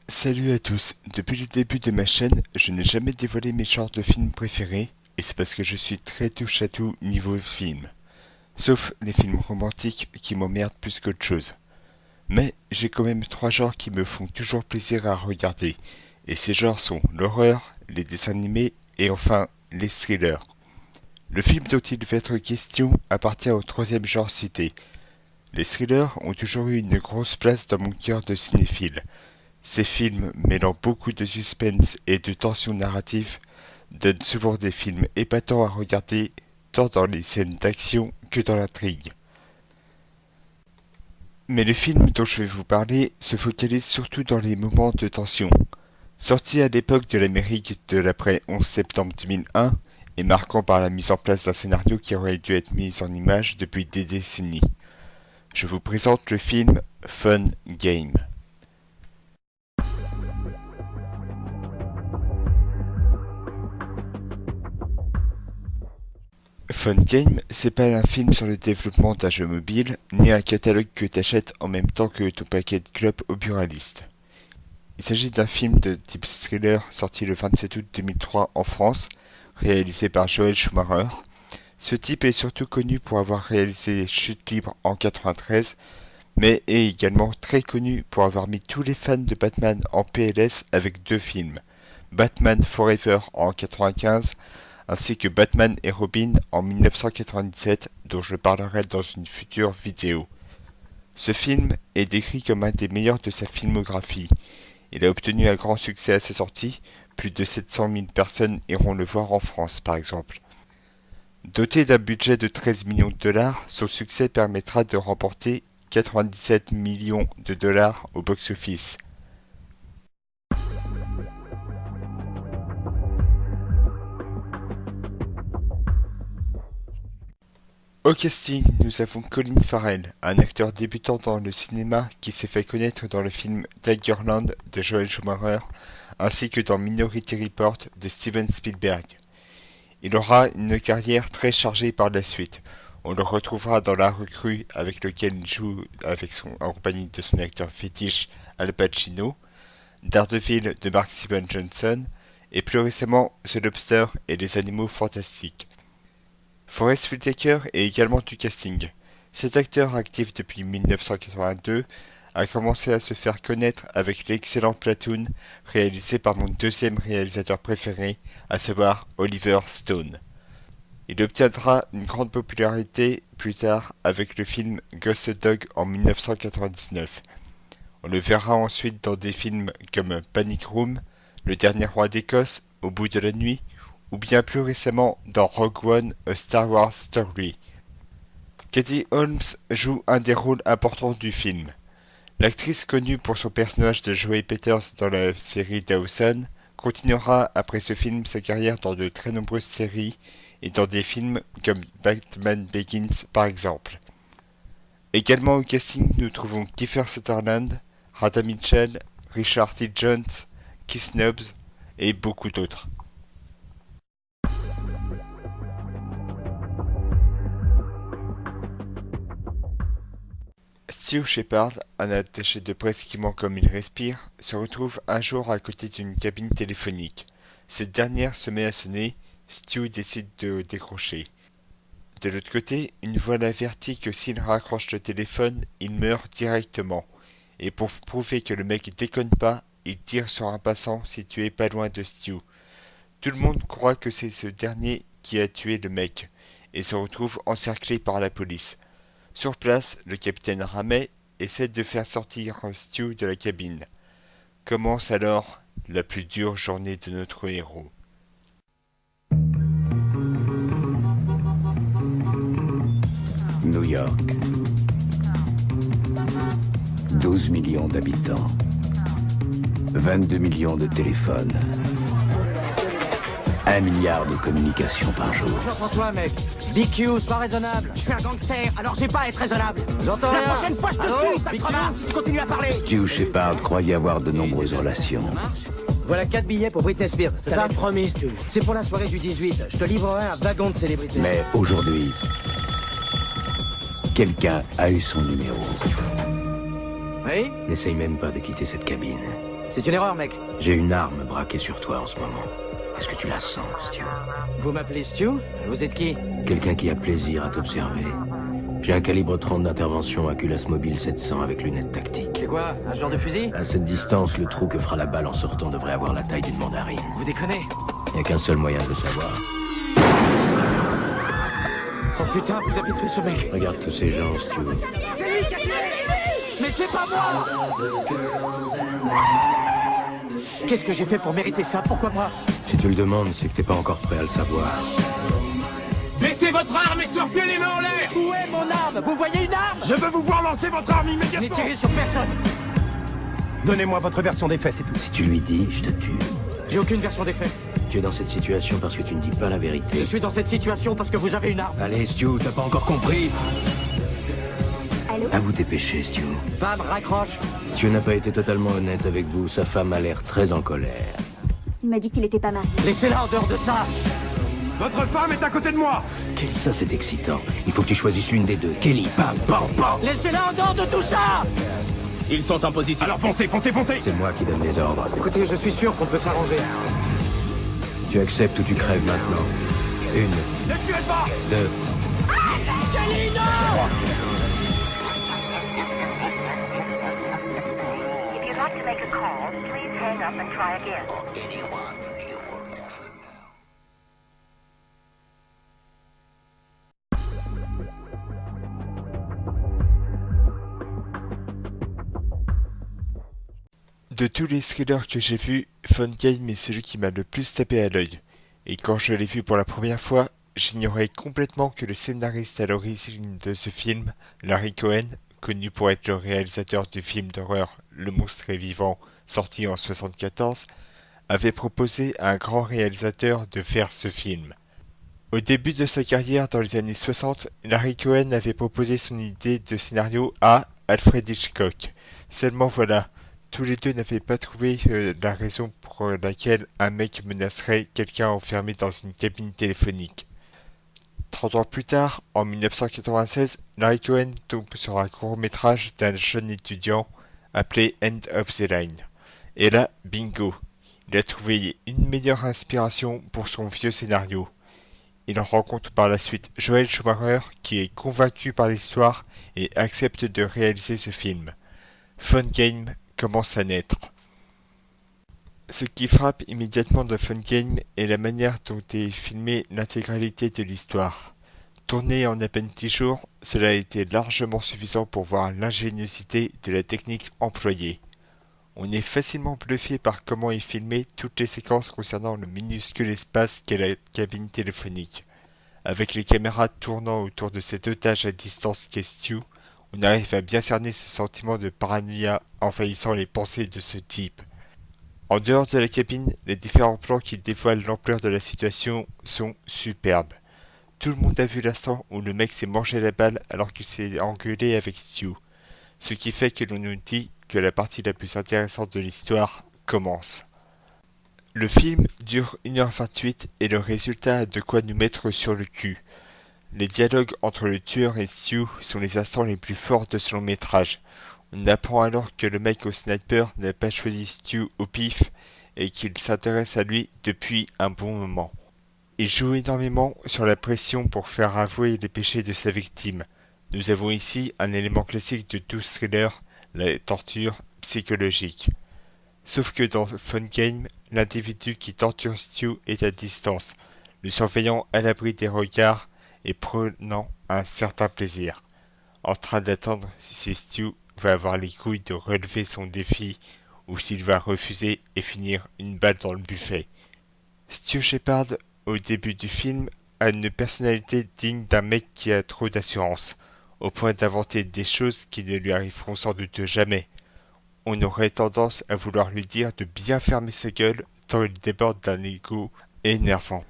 Salut à tous, depuis le début de ma chaîne, je n'ai jamais dévoilé mes genres de films préférés, et c'est parce que je suis très touche-à-tout niveau film. Sauf les films romantiques qui m'emmerdent plus qu'autre chose. Mais j'ai quand même trois genres qui me font toujours plaisir à regarder, et ces genres sont l'horreur, les dessins animés et enfin les thrillers. Le film dont il va être question appartient au troisième genre cité. Les thrillers ont toujours eu une grosse place dans mon cœur de cinéphile. Ces films, mêlant beaucoup de suspense et de tension narrative, donnent souvent des films épatants à regarder, tant dans les scènes d'action que dans l'intrigue. Mais le film dont je vais vous parler se focalise surtout dans les moments de tension. Sorti à l'époque de l'Amérique de l'après 11 septembre 2001, et marquant par la mise en place d'un scénario qui aurait dû être mis en image depuis des décennies. Je vous présente le film Fun Game. Fun Game, c'est pas un film sur le développement d'un jeu mobile, ni un catalogue que t'achètes en même temps que ton paquet de clopes au buraliste. Il s'agit d'un film de type thriller sorti le 27 août 2003 en France, réalisé par Joel Schumacher. Ce type est surtout connu pour avoir réalisé Chute libre en 93, mais est également très connu pour avoir mis tous les fans de Batman en PLS avec deux films, Batman Forever en 95, ainsi que Batman et Robin en 1997, dont je parlerai dans une future vidéo. Ce film est décrit comme un des meilleurs de sa filmographie. Il a obtenu un grand succès à sa sortie, plus de 700 000 personnes iront le voir en France par exemple. Doté d'un budget de 13 millions de dollars, son succès permettra de remporter 97 millions de dollars au box-office. Au casting, nous avons Colin Farrell, un acteur débutant dans le cinéma qui s'est fait connaître dans le film Tigerland de Joel Schumacher, ainsi que dans Minority Report de Steven Spielberg. Il aura une carrière très chargée par la suite. On le retrouvera dans La Recrue avec lequel il joue en compagnie de son acteur fétiche Al Pacino, Daredevil de Mark Steven Johnson, et plus récemment The Lobster et les Animaux Fantastiques. Forest Whitaker est également du casting. Cet acteur actif depuis 1982 a commencé à se faire connaître avec l'excellent Platoon réalisé par mon deuxième réalisateur préféré, à savoir Oliver Stone. Il obtiendra une grande popularité plus tard avec le film Ghost Dog en 1999. On le verra ensuite dans des films comme Panic Room, Le Dernier Roi d'Écosse, Au bout de la nuit, ou bien plus récemment dans Rogue One, A Star Wars Story. Katie Holmes joue un des rôles importants du film. L'actrice connue pour son personnage de Joey Peters dans la série Dawson continuera après ce film sa carrière dans de très nombreuses séries et dans des films comme Batman Begins par exemple. Également au casting nous trouvons Kiefer Sutherland, Radha Mitchell, Richard T. Jones, Keith Nobbs et beaucoup d'autres. Stu Shepard, un attaché de presse qui ment comme il respire, se retrouve un jour à côté d'une cabine téléphonique. Cette dernière se met à sonner, Stu décide de décrocher. De l'autre côté, une voix l'avertit que s'il raccroche le téléphone, il meurt directement. Et pour prouver que le mec déconne pas, il tire sur un passant situé pas loin de Stu. Tout le monde croit que c'est ce dernier qui a tué le mec, et se retrouve encerclé par la police. Sur place, le capitaine Ramey essaie de faire sortir Stu de la cabine. Commence alors la plus dure journée de notre héros. New York. 12 millions d'habitants. 22 millions de téléphones. 1 milliard de communications par jour. Jean-François, mec. BQ, sois raisonnable. Je suis un gangster, alors j'ai pas à être raisonnable. J'entends La rien. prochaine fois, je te tue, sale crevard, si tu continues à parler. Stu Shepard croyait avoir de nombreuses relations. Voilà 4 billets pour Britney Spears, c'est ça? Promis, Stu. C'est pour la soirée du 18. Je te livrerai un wagon de célébrités. Mais aujourd'hui, quelqu'un a eu son numéro. Oui? N'essaye même pas de quitter cette cabine. C'est une erreur, mec. J'ai une arme braquée sur toi en ce moment. Est-ce que tu la sens, Stu? Vous m'appelez Stu? Vous êtes qui? Quelqu'un qui a plaisir à t'observer. J'ai un calibre 30 d'intervention à culasse mobile 700 avec lunettes tactiques. C'est quoi? Un genre de fusil? À cette distance, le trou que fera la balle en sortant devrait avoir la taille d'une mandarine. Vous déconnez? Il n'y a qu'un seul moyen de le savoir. Oh putain, vous avez tué ce mec. Regarde tous ces gens, Stu. C'est lui qui a tiré! Mais c'est pas moi! Qu'est-ce que j'ai fait pour mériter ça? Pourquoi moi? Si tu le demandes, c'est que t'es pas encore prêt à le savoir. Laissez votre arme et sortez les mains en l'air. Où est mon arme? Vous voyez une arme? Je veux vous voir lancer votre arme Je n'ai immédiatement. tiré sur personne. Donnez-moi votre version des faits, c'est tout. Si tu lui dis, je te tue. J'ai aucune version des faits. Tu es dans cette situation parce que tu ne dis pas la Je vérité. suis dans cette situation parce que vous avez une arme. Allez, Stu, t'as pas encore compris? À vous dépêcher, Stu. Femme, raccroche. Stu n'a pas été totalement honnête avec vous. Sa femme a l'air très en colère. Il m'a dit qu'il était pas mal. Laissez-la en dehors de ça. Votre femme est à côté de moi. Kelly, ça c'est excitant. Il faut que tu choisisses l'une des deux. Kelly, bam, bam, bam. Laissez-la en dehors de tout ça. Ils sont en position. Alors foncez, foncez, foncez. C'est moi qui donne les ordres. Écoutez, je suis sûr qu'on peut s'arranger. Tu acceptes ou tu crèves maintenant. Une, Ne tuez pas. deux. If you'd like to make a call, please hang up and try again. De tous les thrillers que j'ai vus, Fun Game est celui qui m'a le plus tapé à l'œil. Et quand je l'ai vu pour la première fois, j'ignorais complètement que le scénariste à l'origine de ce film, Larry Cohen, connu pour être le réalisateur du film d'horreur Le Monstre est vivant, sorti en 1974, avait proposé à un grand réalisateur de faire ce film. Au début de sa carrière dans les années 60, Larry Cohen avait proposé son idée de scénario à Alfred Hitchcock. Seulement voilà, tous les deux n'avaient pas trouvé la raison pour laquelle un mec menacerait quelqu'un enfermé dans une cabine téléphonique. 30 ans plus tard, en 1996, Larry Cohen tombe sur un court-métrage d'un jeune étudiant appelé End of the Line. Et là, bingo, il a trouvé une meilleure inspiration pour son vieux scénario. Il rencontre par la suite Joel Schumacher qui est convaincu par l'histoire et accepte de réaliser ce film. Fun Game commence à naître. Ce qui frappe immédiatement de Fun Game est la manière dont est filmée l'intégralité de l'histoire. Tourné en à peine 10 jours, cela a été largement suffisant pour voir l'ingéniosité de la technique employée. On est facilement bluffé par comment est filmée toutes les séquences concernant le minuscule espace qu'est la cabine téléphonique. Avec les caméras tournant autour de cet otage à distance qu'est Stu, on arrive à bien cerner ce sentiment de paranoïa envahissant les pensées de ce type. En dehors de la cabine, les différents plans qui dévoilent l'ampleur de la situation sont superbes. Tout le monde a vu l'instant où le mec s'est mangé la balle alors qu'il s'est engueulé avec Stu, ce qui fait que l'on nous dit que la partie la plus intéressante de l'histoire commence. Le film dure 1h28 et le résultat a de quoi nous mettre sur le cul. Les dialogues entre le tueur et Stu sont les instants les plus forts de ce long métrage. On apprend alors que le mec au sniper n'a pas choisi Stu au pif et qu'il s'intéresse à lui depuis un bon moment. Il joue énormément sur la pression pour faire avouer les péchés de sa victime. Nous avons ici un élément classique de tout thriller, la torture psychologique. Sauf que dans Fun Game, l'individu qui torture Stu est à distance, le surveillant à l'abri des regards et prenant un certain plaisir, en train d'attendre si Stu va avoir les couilles de relever son défi ou s'il va refuser et finir une balle dans le buffet. Stu Shepard, au début du film, a une personnalité digne d'un mec qui a trop d'assurance, au point d'inventer des choses qui ne lui arriveront sans doute jamais. On aurait tendance à vouloir lui dire de bien fermer sa gueule tant il déborde d'un ego énervant.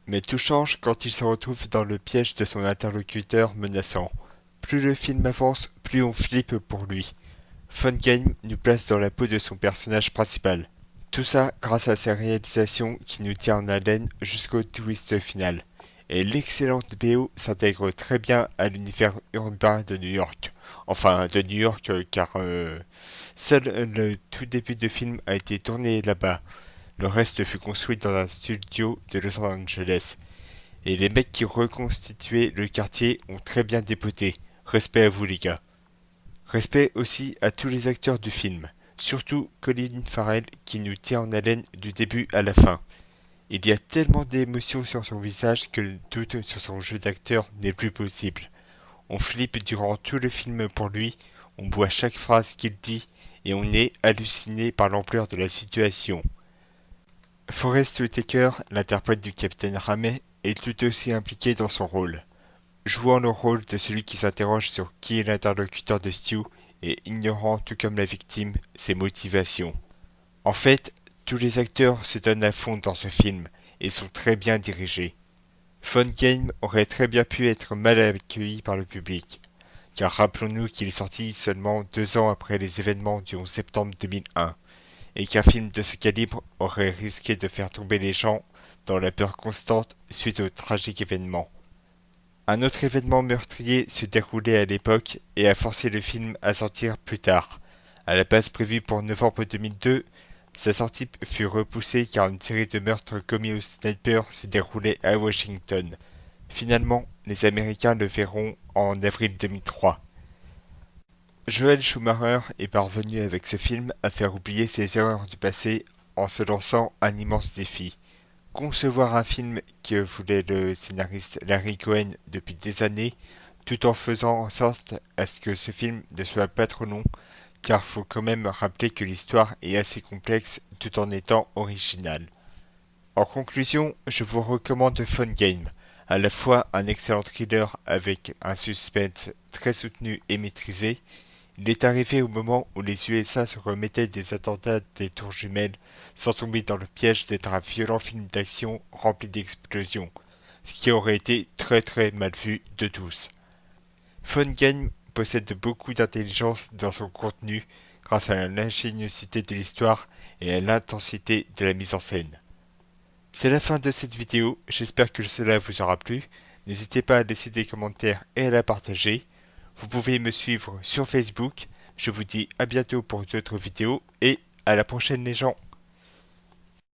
Mais tout change quand il se retrouve dans le piège de son interlocuteur menaçant. Plus le film avance, plus on flippe pour lui. Fun Game nous place dans la peau de son personnage principal. Tout ça grâce à sa réalisation qui nous tient en haleine jusqu'au twist final. Et l'excellente BO s'intègre très bien à l'univers urbain de New York. Enfin, de New York, car seul le tout début de film a été tourné là-bas. Le reste fut construit dans un studio de Los Angeles. Et les mecs qui reconstituaient le quartier ont très bien dépoté. Respect à vous les gars. Respect aussi à tous les acteurs du film, surtout Colin Farrell qui nous tient en haleine du début à la fin. Il y a tellement d'émotions sur son visage que le doute sur son jeu d'acteur n'est plus possible. On flippe durant tout le film pour lui, on boit chaque phrase qu'il dit et on est halluciné par l'ampleur de la situation. Forest Whitaker, l'interprète du capitaine Ramey, est tout aussi impliqué dans son rôle, jouant le rôle de celui qui s'interroge sur qui est l'interlocuteur de Stu et ignorant tout comme la victime ses motivations. En fait, tous les acteurs se donnent à fond dans ce film et sont très bien dirigés. Fun Game aurait très bien pu être mal accueilli par le public, car rappelons-nous qu'il est sorti seulement 2 ans après les événements du 11 septembre 2001, et qu'un film de ce calibre aurait risqué de faire tomber les gens dans la peur constante suite au tragique événement. Un autre événement meurtrier se déroulait à l'époque et a forcé le film à sortir plus tard. À la base prévue pour novembre 2002, sa sortie fut repoussée car une série de meurtres commis au sniper se déroulait à Washington. Finalement, les Américains le verront en avril 2003. Joel Schumacher est parvenu avec ce film à faire oublier ses erreurs du passé en se lançant un immense défi. Concevoir un film que voulait le scénariste Larry Cohen depuis des années, tout en faisant en sorte à ce que ce film ne soit pas trop long, car faut quand même rappeler que l'histoire est assez complexe tout en étant originale. En conclusion, je vous recommande Fun Game, à la fois un excellent thriller avec un suspense très soutenu et maîtrisé. Il est arrivé au moment où les USA se remettaient des attentats des tours jumelles sans tomber dans le piège d'être un violent film d'action rempli d'explosions, ce qui aurait été très très mal vu de tous. Fun Game possède beaucoup d'intelligence dans son contenu grâce à l'ingéniosité de l'histoire et à l'intensité de la mise en scène. C'est la fin de cette vidéo, j'espère que cela vous aura plu. N'hésitez pas à laisser des commentaires et à la partager. Vous pouvez me suivre sur Facebook. Je vous dis à bientôt pour d'autres vidéos et à la prochaine les gens.